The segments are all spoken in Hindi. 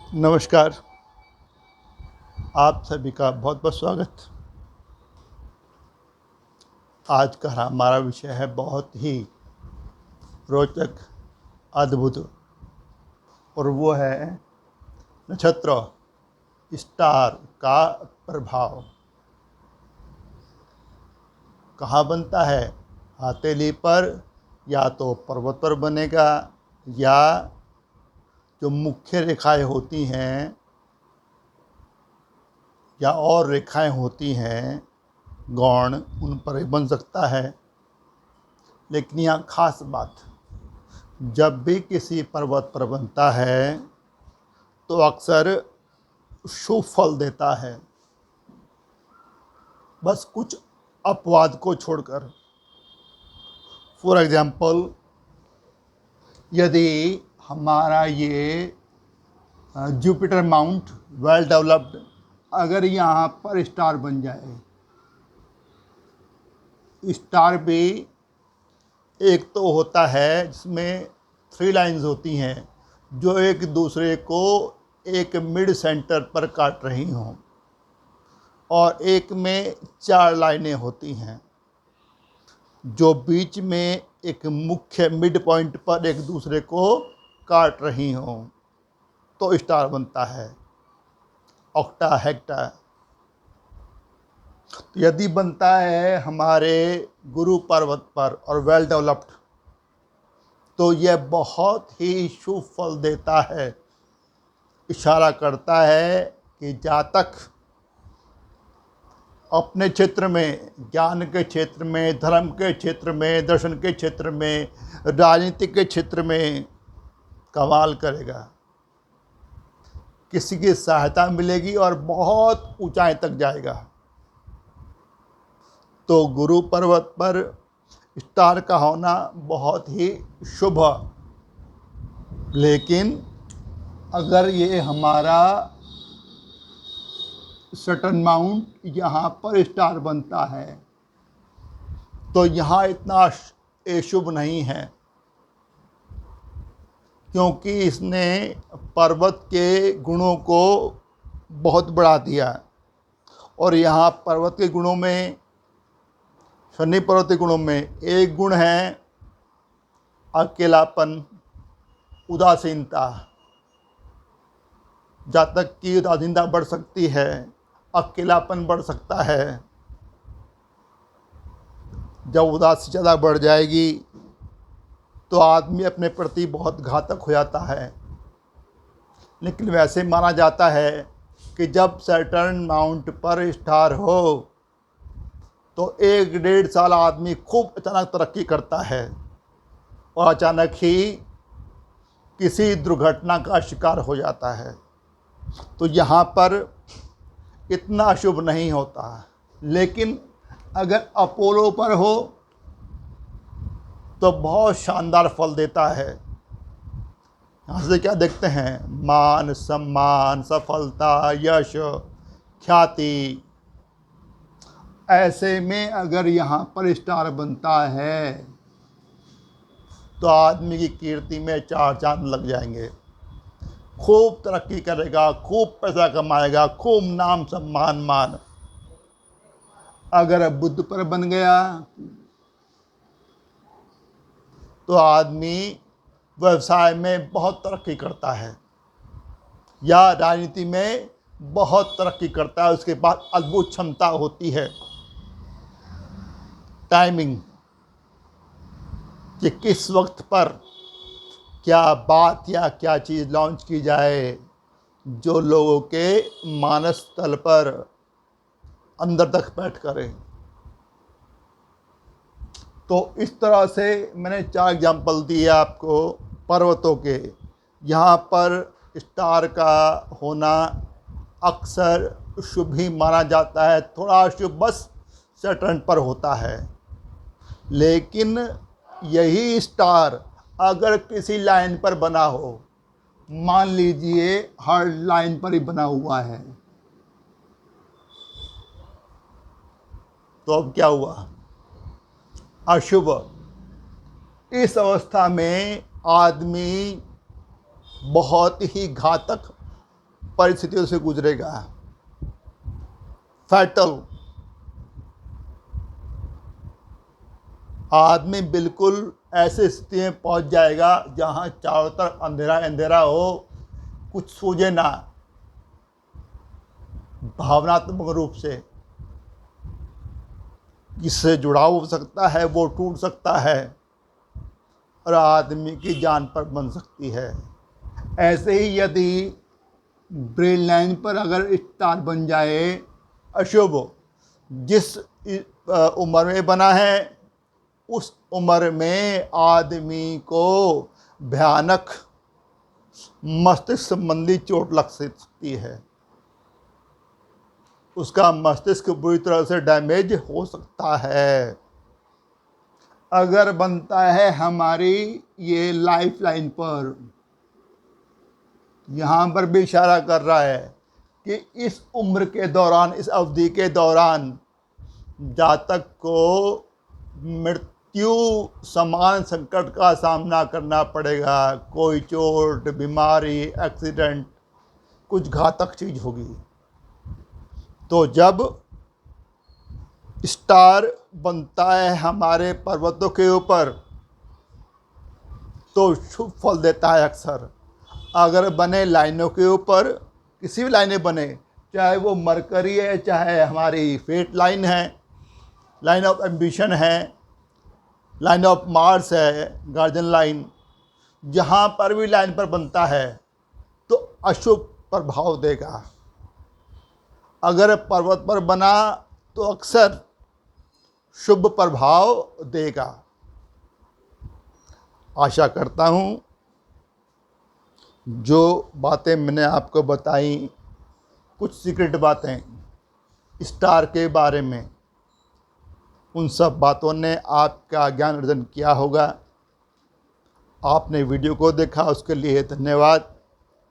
नमस्कार। आप सभी का बहुत बहुत स्वागत। आज का हमारा विषय है बहुत ही रोचक, अद्भुत, और वो है नक्षत्र, स्टार का प्रभाव। कहाँ बनता है? हथेली पर, या तो पर्वत पर बनेगा, या जो मुख्य रेखाएं होती हैं या और रेखाएं होती हैं गौण, उन पर भी बन सकता है। लेकिन यहाँ खास बात, जब भी किसी पर्वत पर बनता है तो अक्सर शुभ फल देता है, बस कुछ अपवाद को छोड़कर। फॉर एग्जाम्पल, यदि हमारा ये जुपिटर माउंट वेल डेवलप्ड अगर यहाँ पर स्टार बन जाए, स्टार भी एक तो होता है जिसमें 3 लाइंस होती हैं जो एक दूसरे को एक मिड सेंटर पर काट रही हों, और एक में 4 लाइनें होती हैं जो बीच में एक मुख्य मिड पॉइंट पर एक दूसरे को काट रही हों, तो स्टार बनता है, ऑक्टा हेक्टा। तो यदि बनता है हमारे गुरु पर्वत पर और वेल डेवलप्ड, तो यह बहुत ही शुभ फल देता है। इशारा करता है कि जातक अपने क्षेत्र में, ज्ञान के क्षेत्र में, धर्म के क्षेत्र में, दर्शन के क्षेत्र में, राजनीति के क्षेत्र में कमाल करेगा, किसी की सहायता मिलेगी और बहुत ऊंचाई तक जाएगा। तो गुरु पर्वत पर स्टार का होना बहुत ही शुभ। लेकिन अगर ये हमारा सटर्न माउंट यहाँ पर स्टार बनता है तो यहाँ इतना शुभ नहीं है, क्योंकि इसने पर्वत के गुणों को बहुत बढ़ा दिया। और यहाँ पर्वत के गुणों में, शनि पर्वत के गुणों में एक गुण है अकेलापन, उदासीनता। जातक की उदासीनता बढ़ सकती है, अकेलापन बढ़ सकता है। जब उदासी ज़्यादा बढ़ जाएगी तो आदमी अपने प्रति बहुत घातक हो जाता है। लेकिन वैसे माना जाता है कि जब सैटर्न माउंट पर स्टार हो तो 1-1.5 साल आदमी खूब अचानक तरक्की करता है और अचानक ही किसी दुर्घटना का शिकार हो जाता है। तो यहाँ पर इतना शुभ नहीं होता। लेकिन अगर अपोलो पर हो तो बहुत शानदार फल देता है। यहाँ से क्या देखते हैं? मान, सम्मान, सफलता, यश, ख्याति। ऐसे में अगर यहाँ पर स्टार बनता है तो आदमी की कीर्ति में 4 चांद लग जाएंगे। खूब तरक्की करेगा, खूब पैसा कमाएगा, खूब नाम सम्मान मान। अगर बुध पर बन गया तो आदमी व्यवसाय में बहुत तरक्की करता है या राजनीति में बहुत तरक्की करता है। उसके बाद अद्भुत क्षमता होती है, टाइमिंग, कि किस वक्त पर क्या बात या क्या चीज़ लॉन्च की जाए जो लोगों के मानस तल पर अंदर तक बैठ करे। तो इस तरह से मैंने 4 एग्जाम्पल दिए आपको पर्वतों के। यहाँ पर स्टार का होना अक्सर शुभ ही माना जाता है, थोड़ा शुभ बस सैटर्न पर होता है। लेकिन यही स्टार अगर किसी लाइन पर बना हो, मान लीजिए हर लाइन पर ही बना हुआ है, तो अब क्या हुआ? अशुभ। इस अवस्था में आदमी बहुत ही घातक परिस्थितियों से गुजरेगा, फैटल। आदमी बिल्कुल ऐसे स्थिति में पहुंच जाएगा जहां चारों तरफ अंधेरा अंधेरा हो, कुछ सूझे ना, भावनात्मक रूप से जिससे जुड़ाव हो सकता है वो टूट सकता है और आदमी की जान पर बन सकती है। ऐसे ही यदि ब्रेन लाइन पर अगर स्टार बन जाए अशुभ, जिस उम्र में बना है उस उम्र में आदमी को भयानक मस्तिष्क संबंधी चोट लग सकती है, उसका मस्तिष्क बुरी तरह से डैमेज हो सकता है। अगर बनता है हमारी ये लाइफ लाइन पर, यहाँ पर भी इशारा कर रहा है कि इस उम्र के दौरान, इस अवधि के दौरान जातक को मृत्यु समान संकट का सामना करना पड़ेगा। कोई चोट, बीमारी, एक्सीडेंट, कुछ घातक चीज़ होगी। तो जब स्टार बनता है हमारे पर्वतों के ऊपर तो शुभ फल देता है अक्सर। अगर बने लाइनों के ऊपर, किसी भी लाइनें बने, चाहे वो मरकरी है, चाहे हमारी फेट लाइन है, लाइन ऑफ एम्बिशन है, लाइन ऑफ मार्स है, गार्जियन लाइन, जहाँ पर भी लाइन पर बनता है तो अशुभ प्रभाव देगा। अगर पर्वत पर बना तो अक्सर शुभ प्रभाव देगा। आशा करता हूँ जो बातें मैंने आपको बताई, कुछ सीक्रेट बातें स्टार के बारे में, उन सब बातों ने आपका ज्ञान अर्जन किया होगा। आपने वीडियो को देखा उसके लिए धन्यवाद।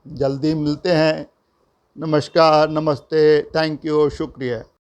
जल्दी मिलते हैं। नमस्कार, नमस्ते, थैंक यू, शुक्रिया।